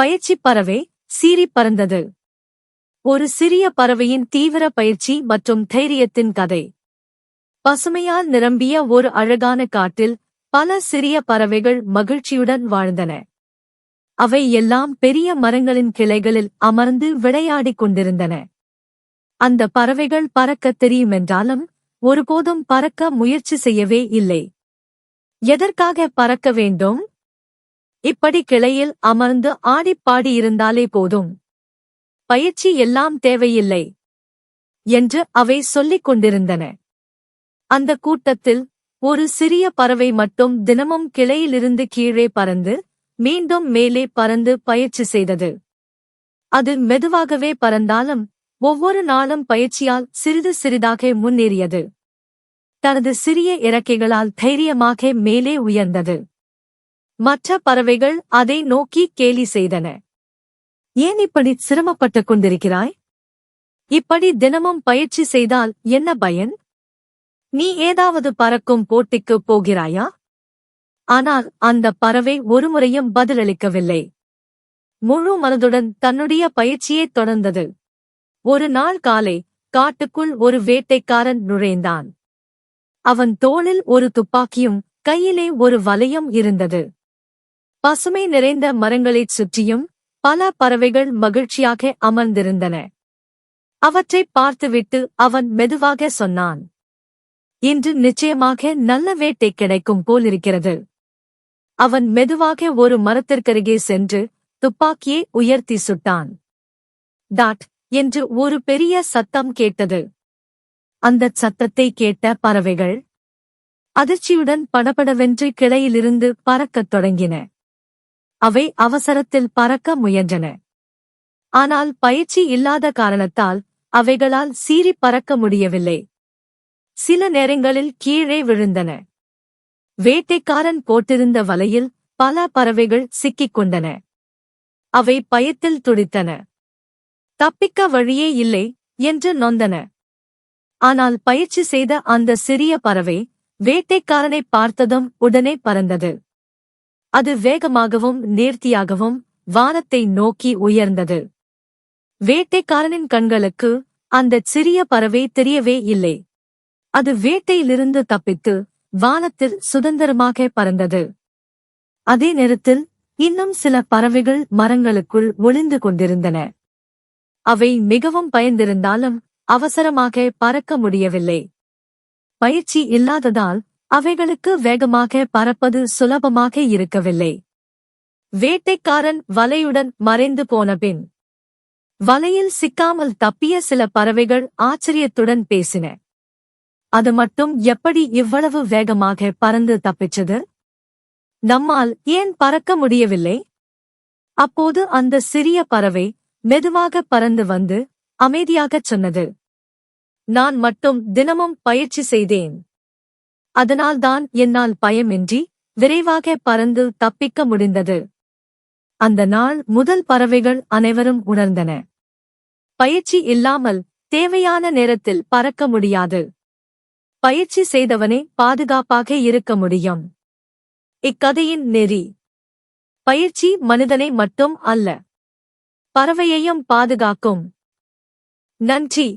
பயிற்சி பறவை சீறி பறந்தது. ஒரு சிறிய பறவையின் தீவிர பயிற்சி மற்றும் தைரியத்தின் கதை. பசுமையால் நிரம்பிய ஒரு அழகான காட்டில் பல சிறிய பறவைகள் மகிழ்ச்சியுடன் வாழ்ந்தன. அவை எல்லாம் பெரிய மரங்களின் கிளைகளில் அமர்ந்து விளையாடிக் கொண்டிருந்தன. அந்த பறவைகள் பறக்கத் தெரியுமென்றாலும் ஒருபோதும் பறக்க முயற்சி செய்யவே இல்லை. எதற்காக பறக்க வேண்டும்? இப்படி கிளையில் அமர்ந்து ஆடிப்பாடி இருந்தாலே போதும். பயிற்சி எல்லாம் தேவையில்லை என்று அவை சொல்லிக் கொண்டிருந்தன. அந்த கூட்டத்தில் ஒரு சிறிய பறவை மட்டும் தினமும் கிளையிலிருந்து கீழே பறந்து மீண்டும் மேலே பறந்து பயிற்சி செய்தது. அது மெதுவாகவே பறந்தாலும் ஒவ்வொரு நாளும் பயிற்சியால் சிறிது சிறிதாக முன்னேறியது. தனது சிறிய இறக்கைகளால் தைரியமாக மேலே உயர்ந்தது. மற்ற பறவைகள் அதை நோக்கி கேலி செய்தன. ஏன் இப்படி சிரமப்பட்டுக் கொண்டிருக்கிறாய்? இப்படி தினமும் பயிற்சி செய்தால் என்ன பயன்? நீ ஏதாவது பறக்கும் போட்டிக்குப் போகிறாயா? ஆனால் அந்த பறவை ஒருமுறையும் பதிலளிக்கவில்லை. முழு மனதுடன் தன்னுடைய பயிற்சியைத் தொடர்ந்தது. ஒரு நாள் காலை காட்டுக்குள் ஒரு வேட்டைக்காரன் நுழைந்தான். அவன் தோளில் ஒரு துப்பாக்கியும் கையிலே ஒரு வலையும் இருந்தது. பசுமை நிறைந்த மரங்களைச் சுற்றியும் பல பறவைகள் மகிழ்ச்சியாக அமர்ந்திருந்தன. அவற்றைப் பார்த்துவிட்டு அவன் மெதுவாக சொன்னான், இன்று நிச்சயமாக நல்ல வேட்டை கிடைக்கும் போலிருக்கிறது. அவன் மெதுவாக ஒரு மரத்திற்கருகே சென்று துப்பாக்கியை உயர்த்தி சுட்டான். டாட் என்று ஒரு பெரிய சத்தம் கேட்டது. அந்தச் சத்தத்தை கேட்ட பறவைகள் அதிர்ச்சியுடன் படபடவென்று கிளையிலிருந்து பறக்கத் தொடங்கின. அவை அவசரத்தில் பறக்க முயன்றன. ஆனால் பயிற்சி இல்லாத காரணத்தால் அவைகளால் சீறி பறக்க முடியவில்லை. சில நேரங்களில் கீழே விழுந்தன. வேட்டைக்காரன் போட்டிருந்த வலையில் பல பறவைகள் சிக்கிக் கொண்டன. அவை பயத்தில் துடித்தன. தப்பிக்க வழியே இல்லை என்று நொந்தன. ஆனால் பயிற்சி செய்த அந்த சிறிய பறவை வேட்டைக்காரனைப் பார்த்ததும் உடனே பறந்தது. அது வேகமாகவும் நேர்த்தியாகவும் வானத்தை நோக்கி உயர்ந்தது. வேட்டைக்காரனின் கண்களுக்கு அந்தச் சிறிய பறவை தெரியவே இல்லை. அது வேட்டையிலிருந்து தப்பித்து வானத்தில் சுதந்திரமாக பறந்தது. அதே நேரத்தில் இன்னும் சில பறவைகள் மரங்களுக்குள் ஒளிந்து கொண்டிருந்தன. அவை மிகவும் பயந்திருந்தாலும் அவசரமாக பறக்க முடியவில்லை. பயிற்சி இல்லாததால் அவைகளுக்கு வேகமாக பறப்பது சுலபமாக இருக்கவில்லை. வேட்டைக்காரன் வலையுடன் மறைந்து போனபின் வலையில் சிக்காமல் தப்பிய சில பறவைகள் ஆச்சரியத்துடன் பேசின. அது மட்டும் எப்படி இவ்வளவு வேகமாக பறந்து தப்பிச்சது? நம்மால் ஏன் பறக்க முடியவில்லை? அப்போது அந்த சிறிய பறவை மெதுவாக பறந்து வந்து அமைதியாகச் சொன்னது, நான் மட்டும் தினமும் பயிற்சி செய்தேன். அதனால்தான் என்னால் பயமின்றி விரைவாக பறந்து தப்பிக்க முடிந்தது. அந்த நாள் முதல் பறவைகள் அனைவரும் உணர்ந்தன. பயிற்சி இல்லாமல் தேவையான நேரத்தில் பறக்க முடியாது. பயிற்சி செய்தவனே பாதுகாப்பாக இருக்க முடியும். இக்கதையின் நெறி: பயிற்சி மனிதனை மட்டும் அல்ல, பறவையையும் பாதுகாக்கும். நன்றி.